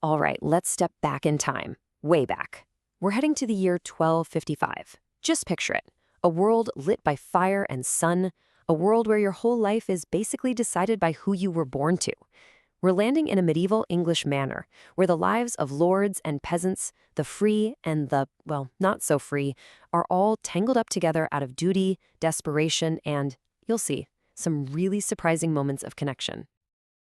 All right, let's step back in time, way back. We're heading to the year 1255. Just picture it. A world lit by fire and sun, a world where your whole life is basically decided by who you were born to. We're landing in a medieval English manor, where the lives of lords and peasants, the free and the, well, not so free, are all tangled up together out of duty, desperation, and, you'll see, some really surprising moments of connection.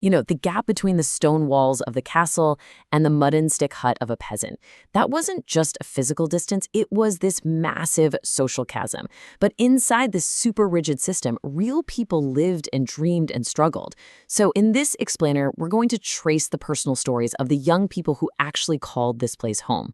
The gap between the stone walls of the castle and the mud and stick hut of a peasant. That wasn't just a physical distance, it was this massive social chasm. But inside this super rigid system, real people lived and dreamed and struggled. So in this explainer, we're going to trace the personal stories of the young people who actually called this place home.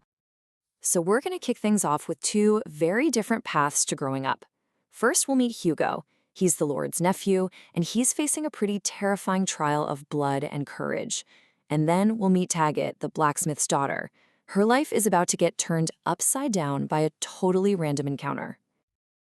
So we're going to kick things off with two very different paths to growing up. First, we'll meet Hugo. He's the Lord's nephew, and he's facing a pretty terrifying trial of blood and courage. And then we'll meet Taggot, the blacksmith's daughter. Her life is about to get turned upside down by a totally random encounter.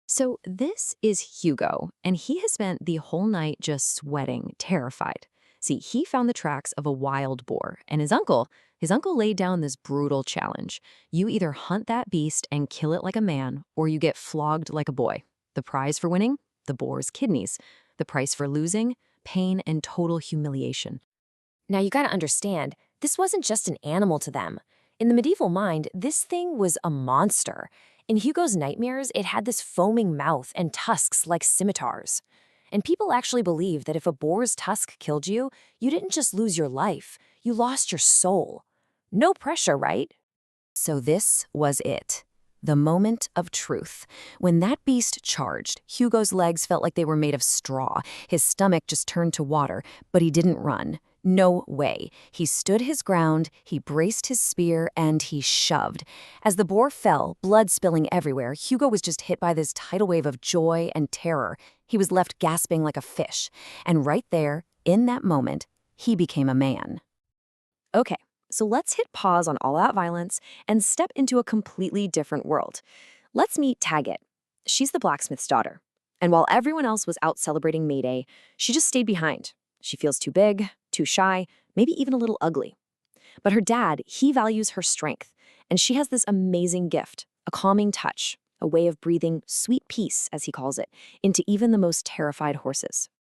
So this is Hugo, and he has spent the whole night just sweating, terrified. See, he found the tracks of a wild boar, and his uncle laid down this brutal challenge. You either hunt that beast and kill it like a man, or you get flogged like a boy. The prize for winning? The boar's kidneys. The price for losing? Pain and total humiliation. Now you gotta understand, this wasn't just an animal to them. In the medieval mind, this thing was a monster. In Hugo's nightmares, it had this foaming mouth and tusks like scimitars. And people actually believed that if a boar's tusk killed you, you didn't just lose your life, you lost your soul. No pressure, right? So this was it. The moment of truth. When that beast charged, Hugo's legs felt like they were made of straw. His stomach just turned to water, but he didn't run. No way. He stood his ground, he braced his spear, and he shoved. As the boar fell, blood spilling everywhere, Hugo was just hit by this tidal wave of joy and terror. He was left gasping like a fish. And right there, in that moment, he became a man. Okay. So let's hit pause on all-out violence and step into a completely different world. Let's meet Taggot. She's the blacksmith's daughter. And while everyone else was out celebrating May Day, she just stayed behind. She feels too big, too shy, maybe even a little ugly. But her dad, he values her strength. And she has this amazing gift, a calming touch, a way of breathing sweet peace, as he calls it, into even the most terrified horses.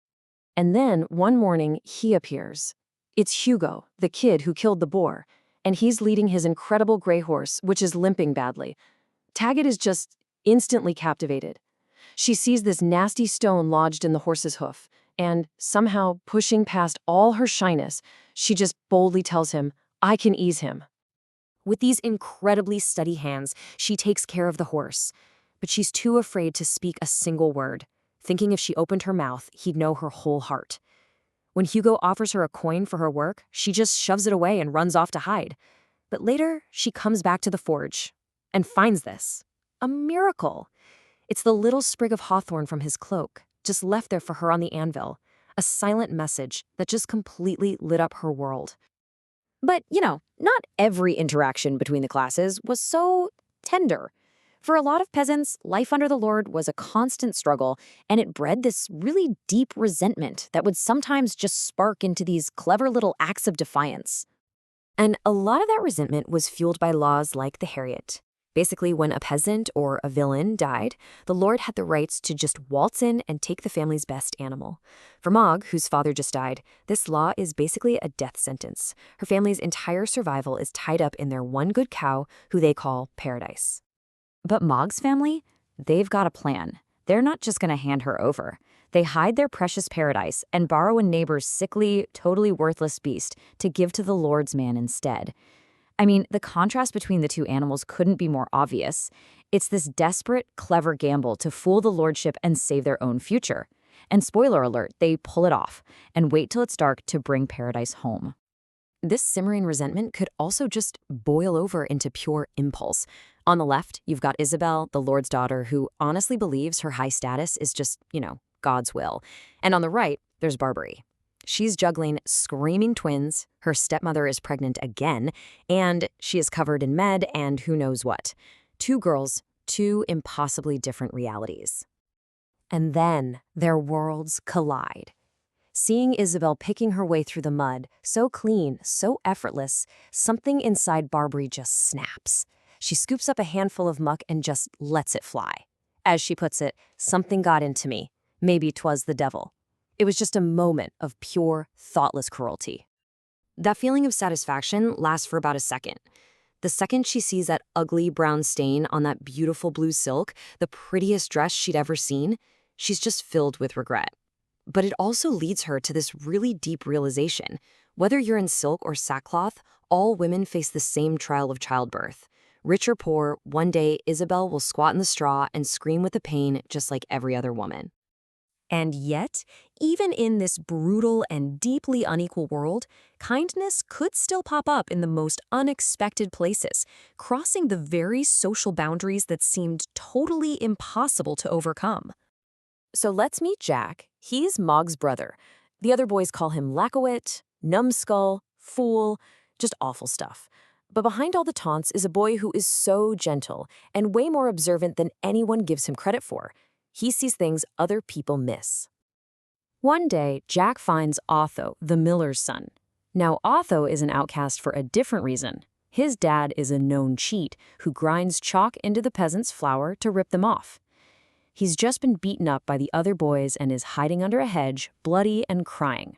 And then, one morning, he appears. It's Hugo, the kid who killed the boar, and he's leading his incredible gray horse, which is limping badly. Taggot is just instantly captivated. She sees this nasty stone lodged in the horse's hoof, and somehow, pushing past all her shyness, she just boldly tells him, "I can ease him." With these incredibly steady hands, she takes care of the horse, but she's too afraid to speak a single word, thinking if she opened her mouth, he'd know her whole heart. When Hugo offers her a coin for her work, she just shoves it away and runs off to hide. But later, she comes back to the forge and finds this. A miracle. It's the little sprig of hawthorn from his cloak, just left there for her on the anvil. A silent message that just completely lit up her world. But, not every interaction between the classes was so tender. For a lot of peasants, life under the Lord was a constant struggle, and it bred this really deep resentment that would sometimes just spark into these clever little acts of defiance. And a lot of that resentment was fueled by laws like the Harriet. Basically, when a peasant or a villain died, the Lord had the rights to just waltz in and take the family's best animal. For Mog, whose father just died, this law is basically a death sentence. Her family's entire survival is tied up in their one good cow, who they call Paradise. But Mog's family, they've got a plan. They're not just going to hand her over. They hide their precious Paradise and borrow a neighbor's sickly, totally worthless beast to give to the Lord's man instead. I mean, the contrast between the two animals couldn't be more obvious. It's this desperate, clever gamble to fool the lordship and save their own future. And spoiler alert, they pull it off and wait till it's dark to bring Paradise home. This simmering resentment could also just boil over into pure impulse. On the left, you've got Isobel, the Lord's daughter, who honestly believes her high status is just, God's will. And on the right, there's Barbary. She's juggling screaming twins, her stepmother is pregnant again, and she is covered in med and who knows what. Two girls, two impossibly different realities. And then their worlds collide. Seeing Isobel picking her way through the mud, so clean, so effortless, something inside Barbary just snaps. She scoops up a handful of muck and just lets it fly. As she puts it, something got into me. Maybe 'twas the devil. It was just a moment of pure, thoughtless cruelty. That feeling of satisfaction lasts for about a second. The second she sees that ugly brown stain on that beautiful blue silk, the prettiest dress she'd ever seen, she's just filled with regret. But it also leads her to this really deep realization. Whether you're in silk or sackcloth, all women face the same trial of childbirth. Rich or poor, one day Isobel will squat in the straw and scream with the pain just like every other woman. And yet, even in this brutal and deeply unequal world, kindness could still pop up in the most unexpected places, crossing the very social boundaries that seemed totally impossible to overcome. So let's meet Jack. He's Mog's brother. The other boys call him Lackowit, numbskull, fool, just awful stuff. But behind all the taunts is a boy who is so gentle and way more observant than anyone gives him credit for. He sees things other people miss. One day, Jack finds Otho, the miller's son. Now, Otho is an outcast for a different reason. His dad is a known cheat who grinds chalk into the peasants' flour to rip them off. He's just been beaten up by the other boys and is hiding under a hedge, bloody and crying.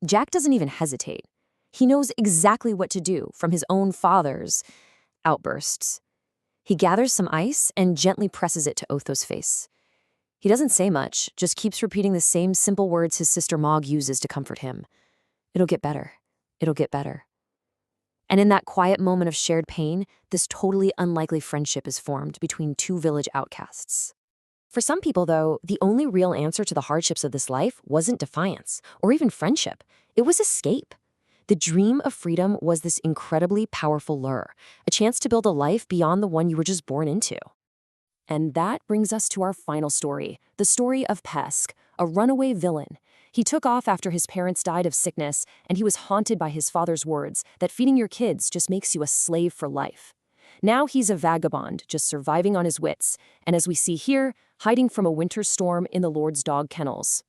Jack doesn't even hesitate. He knows exactly what to do from his own father's outbursts. He gathers some ice and gently presses it to Otho's face. He doesn't say much, just keeps repeating the same simple words his sister Mog uses to comfort him. It'll get better. It'll get better. And in that quiet moment of shared pain, this totally unlikely friendship is formed between two village outcasts. For some people, though, the only real answer to the hardships of this life wasn't defiance or even friendship. It was escape. The dream of freedom was this incredibly powerful lure, a chance to build a life beyond the one you were just born into. And that brings us to our final story, the story of Pask, a runaway villain. He took off after his parents died of sickness, and he was haunted by his father's words that feeding your kids just makes you a slave for life. Now he's a vagabond, just surviving on his wits, and as we see here, hiding from a winter storm in the Lord's dog kennels.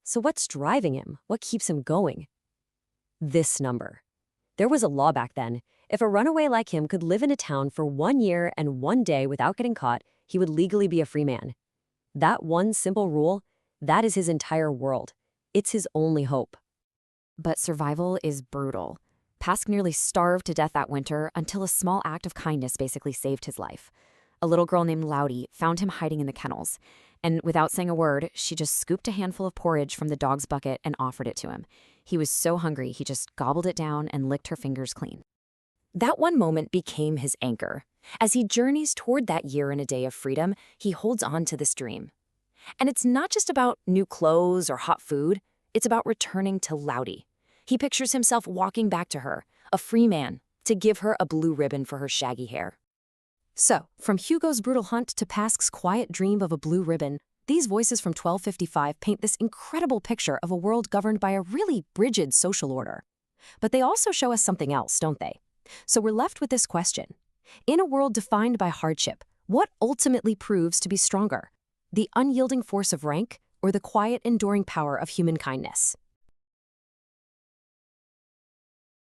So what's driving him? What keeps him going? This number. There was a law back then. If a runaway like him could live in a town for 1 year and 1 day without getting caught, he would legally be a free man. That one simple rule, that is his entire world. It's his only hope. But survival is brutal. Pask nearly starved to death that winter until a small act of kindness basically saved his life. A little girl named Lowdy found him hiding in the kennels, and without saying a word, she just scooped a handful of porridge from the dog's bucket and offered it to him. He was so hungry, he just gobbled it down and licked her fingers clean. That one moment became his anchor. As he journeys toward that year and a day of freedom, he holds on to this dream. And it's not just about new clothes or hot food, it's about returning to Lowdy. He pictures himself walking back to her, a free man, to give her a blue ribbon for her shaggy hair. So, from Hugo's brutal hunt to Pask's quiet dream of a blue ribbon, these voices from 1255 paint this incredible picture of a world governed by a really rigid social order. But they also show us something else, don't they? So we're left with this question. In a world defined by hardship, what ultimately proves to be stronger? The unyielding force of rank or the quiet, enduring power of human kindness?